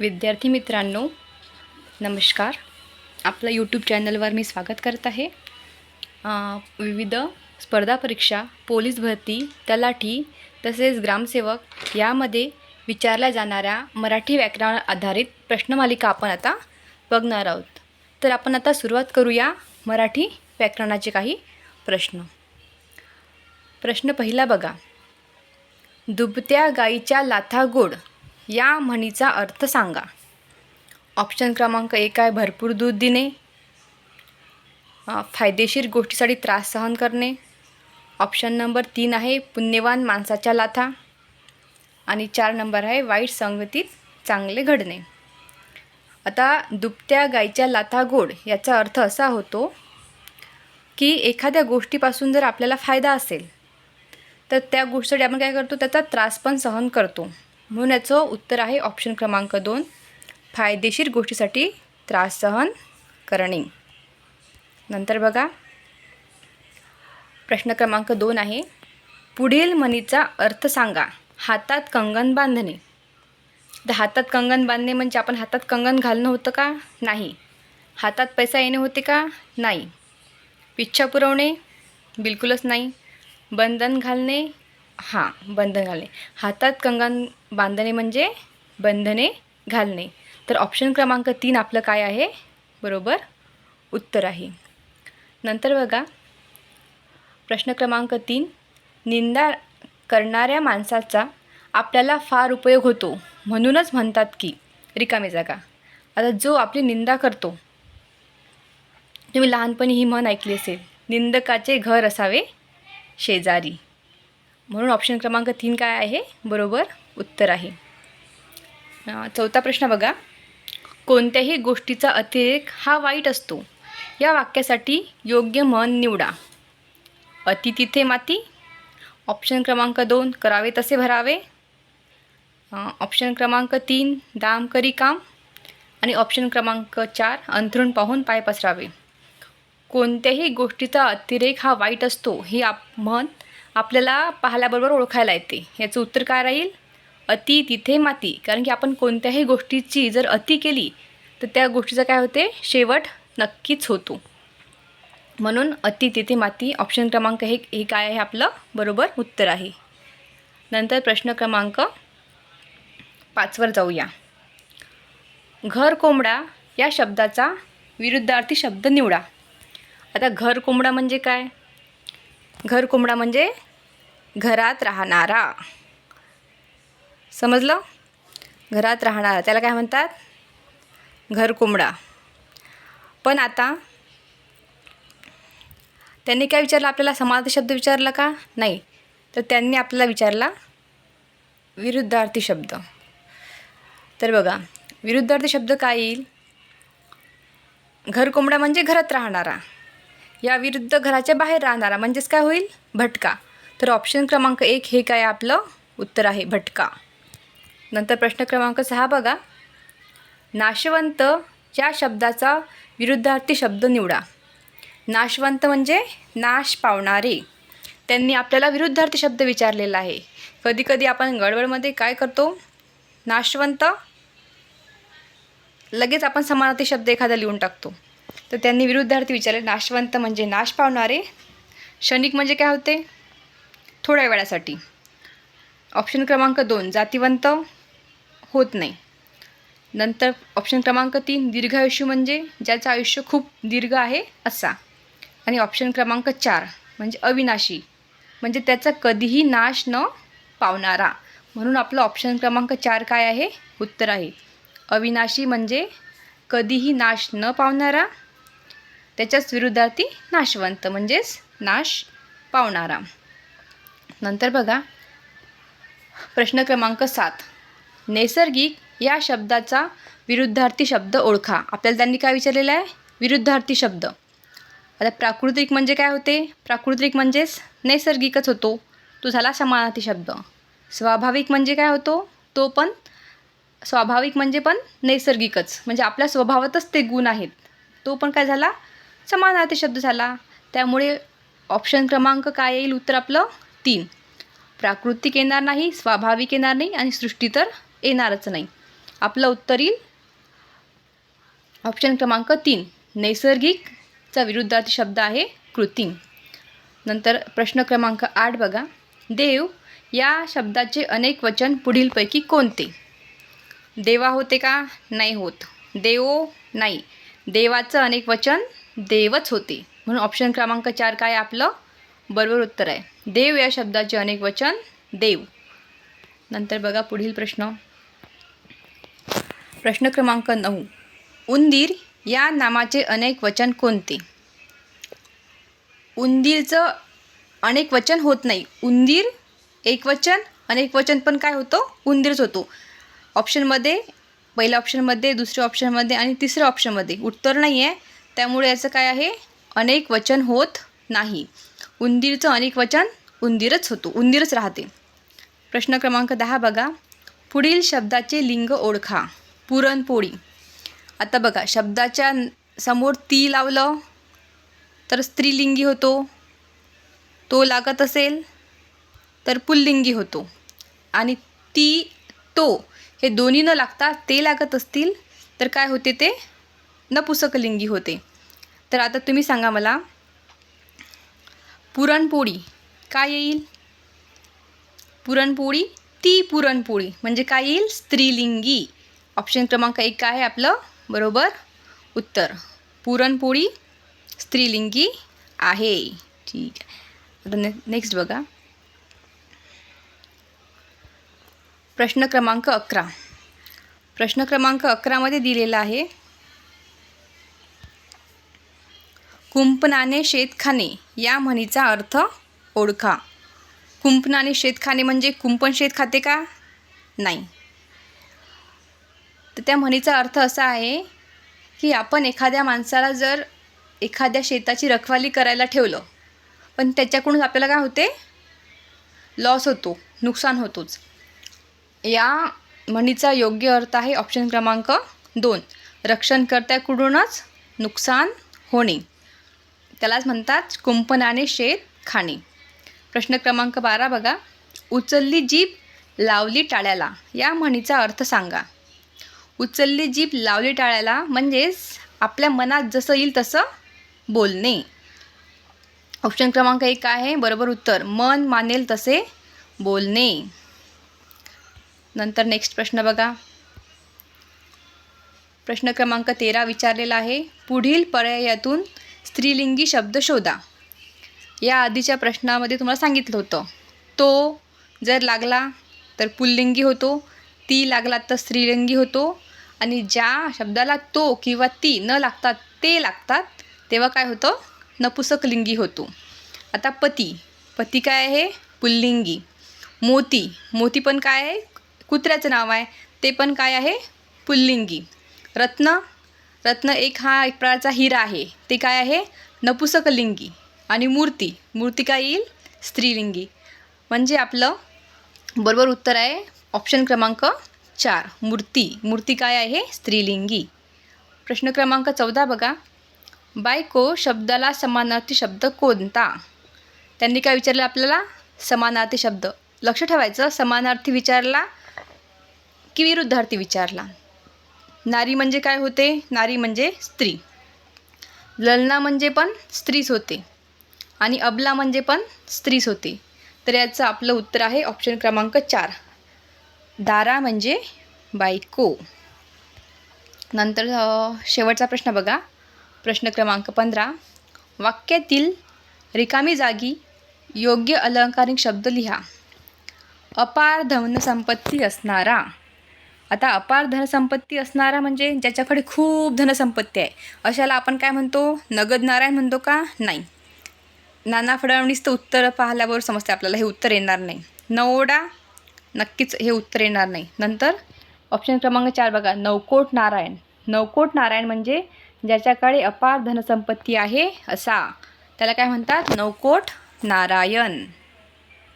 विद्यार्थी मित्रांनो, नमस्कार. आपलं यूट्यूब चॅनलवर मी स्वागत करत आहे. विविध स्पर्धा परीक्षा, पोलीस भरती, तलाठी तसेच ग्रामसेवक यामध्ये विचारल्या जाणाऱ्या मराठी व्याकरण आधारित प्रश्नमालिका आपण आता बघणार आहोत. तर आपण आता सुरुवात करूया मराठी व्याकरणाचे काही प्रश्न. प्रश्न पहिला बघा. दुभत्या गाईच्या लाथा गोड या म्हणीचा अर्थ सांगा. ऑप्शन क्रमांक 1 आहे भरपूर दूध देणे, फायदेशीर गोष्टीसाठी त्रास सहन करणे. ऑप्शन नंबर 3 आहे पुण्यवान माणसाच्या लाथा आणि 4 नंबर आहे वाईट संगतीत चांगले घडणे. आता दुभत्या गाईच्या लाथा गोड याचा अर्थ असा होतो की एखाद्या गोष्टीपासून जर आपल्याला फायदा असेल तर त्या गोष्टीसाठी आपण काय करतो, त्याचा त्रास पण सहन करतो. म्हणून याचं उत्तर आहे ऑप्शन क्रमांक 2 फायदेशीर गोष्टीसाठी त्रास सहन करणे. नंतर बघा प्रश्न क्रमांक 2 आहे पुढील म्हणीचा अर्थ सांगा. हातात कंगन बांधणे. तर हातात कंगन बांधणे म्हणजे आपण हातात कंगन घालणं होतं का? नाही. हातात पैसा येणे होते का? नाही. इच्छा पुरवणे? बिलकुलच नाही. बंधन घालणे? हां, बंधन घालणे. हातात कंगन बांधणे म्हणजे बंधने घालणे. तर ऑप्शन क्रमांक 3 आपलं काय आहे? बरोबर उत्तर आहे. नंतर बघा प्रश्न क्रमांक 3 निंदा करणाऱ्या माणसाचा आपल्याला फार उपयोग होतो म्हणूनच म्हणतात की रिकामी जागा. आता जो आपली निंदा करतो, तुम्ही लहानपणी ही म्हण ऐकली असेल, निंदकाचे घर असावे शेजारी. म्हणून ऑप्शन क्रमांक 3 काय आहे? बरोबर उत्तर आहे. चौथा प्रश्न बघा. कोणत्याही गोष्टीचा अतिरेक हा वाईट असतो या वाक्यासाठी योग्य म्हण निवडा. अति तिथे माती. ऑप्शन क्रमांक 2 करावे तसे भरावे. ऑप्शन क्रमांक 3 दाम करी काम आणि ऑप्शन क्रमांक 4 अंथरूण पाहून पाय पसरावे. कोणत्याही गोष्टीचा अतिरेक हा वाईट असतो ही म्हण आपल्याला पाहिल्याबरोबर ओळखायला येते. याचं उत्तर काय राहील? अति तिथे माती. कारण की आपण कोणत्याही गोष्टीची जर अति केली तर त्या गोष्टीचं काय होते? शेवट नक्कीच होतो. म्हणून अति तिथे माती ऑप्शन क्रमांक हे काय आहे? आपलं बरोबर उत्तर आहे. नंतर प्रश्न क्रमांक 5 वर जाऊया. घर कोंबडा या शब्दाचा विरुद्धार्थी शब्द निवडा. आता घर कोंबडा म्हणजे काय? घर कोंबडा म्हणजे घरात राहणारा. समजलं? घरात राहणारा त्याला काय म्हणतात? घर कोंबडा. पण आता त्यांनी काय विचारलं आपल्याला? समानार्थी शब्द विचारला का? नाही. तर त्यांनी आपल्याला विचारला विरुद्धार्थी शब्द. तर बघा विरुद्धार्थी शब्द काय येईल? घर कोंबडा म्हणजे घरात राहणारा, या विरुद्ध घराच्या बाहेर राहणारा म्हणजेच काय होईल? भटका. तर ऑप्शन क्रमांक 1 हे काय आपलं उत्तर आहे? भटका. नंतर प्रश्न क्रमांक 6 बघा. नाशवंत या शब्दाचा विरुद्धार्थी शब्द निवडा. नाशवंत म्हणजे नाश पावणारे. त्यांनी आपल्याला विरुद्धार्थी शब्द विचारलेला आहे. कधी कधी आपण गडबडमध्ये काय करतो? नाशवंत लगेच आपण समानार्थी शब्द एखादा लिहून टाकतो. तर त्यांनी विरुद्धार्थी विचारले. नाशवंत म्हणजे नाश पावणारे. क्षणिक म्हणजे काय होते? थोड्या वेळासाठी. ऑप्शन क्रमांक 2 जातिवंत होत नाही. नंतर ऑप्शन क्रमांक 3 दीर्घायुष्य म्हणजे ज्याचं आयुष्य खूप दीर्घ आहे असा. आणि ऑप्शन क्रमांक 4 म्हणजे अविनाशी म्हणजे त्याचा कधीही नाश न पावणारा. म्हणून आपलं ऑप्शन क्रमांक 4 काय आहे? उत्तर आहे. अविनाशी म्हणजे कधीही नाश न पावणारा, त्याच्याच विरुद्धार्थी नाशवंत म्हणजेच नाश पावणारा. नंतर बघा प्रश्न क्रमांक 7 नैसर्गिक या शब्दाचा विरुद्धार्थी शब्द ओळखा. आपल्याला त्यांनी काय विचारलेलं आहे? विरुद्धार्थी शब्द. आता प्राकृतिक म्हणजे काय होते? प्राकृतिक म्हणजेच नैसर्गिकच होतो, तो झाला समानार्थी शब्द. स्वाभाविक म्हणजे काय होतो? तो पण स्वाभाविक म्हणजे पण नैसर्गिकच म्हणजे आपल्या स्वभावातच ते गुण आहेत, तो पण काय झाला? समानार्थी शब्द झाला. त्यामुळे ऑप्शन क्रमांक काय येईल उत्तर आपलं? 3. प्राकृतिक येणार नाही, स्वाभाविक येणार नाही आणि सृष्टी तर येणारच नाही. आपलं उत्तर येईल ऑप्शन क्रमांक 3, नैसर्गिकचा विरुद्धार्थी शब्द आहे कृत्रिम. नंतर प्रश्न क्रमांक 8 बघा, देव या शब्दाचे अनेक वचन पुढीलपैकी कोणते? देवा होते का? नाही होत. देवो नाही. देवाचं अनेक वचन देवच होते. म्हणून ऑप्शन क्रमांक 4 काय आपलं बरोबर उत्तर आहे. देव या शब्दाचे अनेक वचन देव. नंतर बघा पुढील प्रश्न, प्रश्न क्रमांक 9, उंदीर या नामाचे अनेक वचन कोणते? उंदीरचं अनेक वचन होत नाही. उंदीर एक वचन, अनेक वचन पण काय होतं? उंदीरच होतो. ऑप्शनमध्ये पहिल्या ऑप्शनमध्ये, दुसऱ्या ऑप्शनमध्ये आणि तिसऱ्या ऑप्शनमध्ये उत्तर नाही आहे, त्यामुळे याचं काय आहे? अनेक वचन होत नाही. उंदीरचं अनेक वचन उंदीरच होतो, उंदीरच राहते. प्रश्न क्रमांक 10 बघा, पुढील शब्दाचे लिंग ओळखा. पुरणपोळी. आता बघा, शब्दाच्या समोर ती लावलं तर स्त्रीलिंगी होतो, तो लागत असेल तर पुल्लिंगी होतो, आणि ती, तो हे दोन्ही न लागता ते लागत असतील तर काय होते? ते नपुंसकलिंगी होते. तर आता तुम्ही सांगा मला, पुरणपोळी काय येईल? पुरणपोळी, ती पुरणपोळी म्हणजे काय येईल? स्त्रीलिंगी. ऑप्शन क्रमांक 1 काय आहे आपलं बरोबर उत्तर. पुरणपोळी स्त्रीलिंगी आहे. ठीक आहे. आता नेक्स्ट बघा, प्रश्न क्रमांक 11. प्रश्न क्रमांक 11 दिलेला आहे, कुंपणाने शेत खाणे या म्हणीचा अर्थ ओळखा. कुंपणाने शेत खाणे म्हणजे कुंपण शेत खाते का? नाही. तर त्या म्हणीचा अर्थ असा आहे की आपण एखाद्या माणसाला जर एखाद्या शेताची रखवाली करायला ठेवलं, पण त्याच्याकडून आपल्याला काय होते? लॉस होतो, नुकसान होतोच. या म्हणीचा योग्य अर्थ आहे ऑप्शन क्रमांक 2, रक्षणकर्त्याकडूनच नुकसान होणे. त्यालाच म्हणतात कुंपणाने शेत खाणे. प्रश्न क्रमांक 12 बघा, उचलली जीभ लावली टाळ्याला या म्हणीचा अर्थ सांगा. उचलली जीभ लावली टाळ्याला म्हणजेच आपल्या मनात जसं येईल तसं बोलणे. ऑप्शन क्रमांक 1 काय आहे बरोबर उत्तर? मन मानेल तसे बोलणे. नंतर नेक्स्ट प्रश्न बघा, प्रश्न क्रमांक 13 विचारलेला आहे, पुढील पर्यायातून स्त्रीलिंगी शब्द शोधा. या आधीच्या प्रश्नामध्ये तुम्हाला सांगितलं होतं, तो जर लागला तर पुल्लिंगी होतो, ती लागला तर स्त्रीलिंगी होतो, आणि ज्या शब्दाला तो किंवा ती न लागतात ते लागतात तेव्हा काय होतं? नपुंसकलिंगी होतो. आता पती, पती काय आहे? पुल्लिंगी. मोती, मोती पण काय आहे? कुत्र्याचं नाव आहे, ते पण काय आहे? पुल्लिंगी. रत्न, रत्न एक प्रकारचा हिरा आहे, ते काय आहे? नपुंसकलिंगी. आणि मूर्ती, मूर्ती काय येईल? स्त्रीलिंगी. म्हणजे आपलं बरोबर उत्तर आहे ऑप्शन क्रमांक 4, मूर्ती. मूर्ती काय आहे? स्त्रीलिंगी. प्रश्न क्रमांक 14 बघा, बायको शब्दाला समानार्थी शब्द कोणता? त्यांनी काय विचारलं आपल्याला? समानार्थी शब्द. लक्ष ठेवायचं, समानार्थी विचारला की विरुद्धार्थी विचारला. नारी म्हणजे काय होते? नारी म्हणजे स्त्री. ललना म्हणजे पण स्त्रीच होते, आणि अबला म्हणजे पण स्त्रीच होते. तर याचं आपलं उत्तर आहे ऑप्शन क्रमांक 4, दारा म्हणजे बायको. नंतर शेवटचा प्रश्न बघा, प्रश्न क्रमांक 15, वाक्यातील रिकामी जागी योग्य अलंकारिक शब्द लिहा. अपार धनसंपत्ती असणारा. आता अपार धनसंपत्ती असणारा म्हणजे ज्याच्याकडे खूप धनसंपत्ती आहे, अशाला आपण काय म्हणतो? नगद नारायण म्हणतो का? नाही. नाना फडणवीसचं उत्तर पाहिल्यावर समजते आपल्याला हे उत्तर येणार नाही. नवोडा, नक्कीच हे उत्तर येणार नाही. नंतर ऑप्शन क्रमांक 4 बघा, नवकोट नारायण. नवकोट नारायण म्हणजे ज्याच्याकडे अपार धनसंपत्ती आहे असा, त्याला काय म्हणतात? नवकोट नारायण.